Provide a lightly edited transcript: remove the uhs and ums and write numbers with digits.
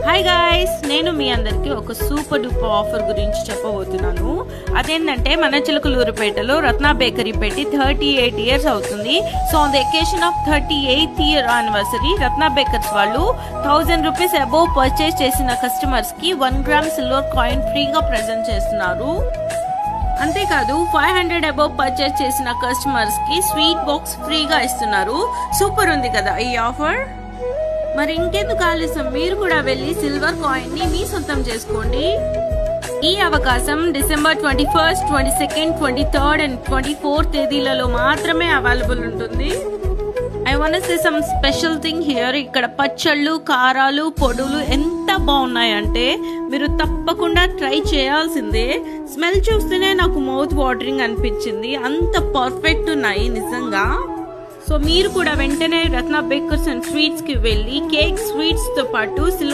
Hi guys, నేను మీ అందరికి ఒక సూపర్ డూపర్ ఆఫర్ గురించి చెప్పబోతున్నాను. అదేంటంటే మన చిలకలూరుపేటలో రత్న బేకరీ పెట్టి 38 years అవుతుంది. So on the occasion of 38th year anniversary Ratna Bakers వాళ్ళు 1000 rupees అబోవ్ పర్చేస్ చేసిన కస్టమర్స్ కి 1 gram సిల్వర్ కాయిన్ ఫ్రీగా ప్రెజెంట్ చేస్తున్నారు. అంతేకాదు 500 అబోవ్ పర్చేస్ చేసిన కస్టమర్స్ కి స్వీట్ బాక్స్ ఫ్రీగా ఇస్తున్నారు. సూపర్ ఉంది కదా ఈ ఆఫర్. మరి ఇంకెందుకు ఆలస్యం, మీరు కూడా వెళ్ళి సిల్వర్ కాయిన్ ని మీ సొంతం చేసుకోండి. ఈ అవకాశం December 21st, 22nd, 23rd and 24th తేదీలలో మాత్రమే అవైలబుల్ ఉంటుంది. I want say some special thing here. ఇక్కడ పచ్చళ్ళు, కారాలు, పొడులు ఎంత బాగున్నాయంటే మీరు తప్పకుండా ట్రై చేయాల్సిందే. స్మెల్ చూస్తేనే నాకు మౌత్ వాటరింగ్ అనిపించింది, అంత పర్ఫెక్ట్ ఉన్నాయి నిజంగా. సో మీరు కూడా వెంటనే రత్న బేకర్స్ అండ్ స్వీట్స్ కి వెళ్ళి కేక్, స్వీట్స్ తో పాటు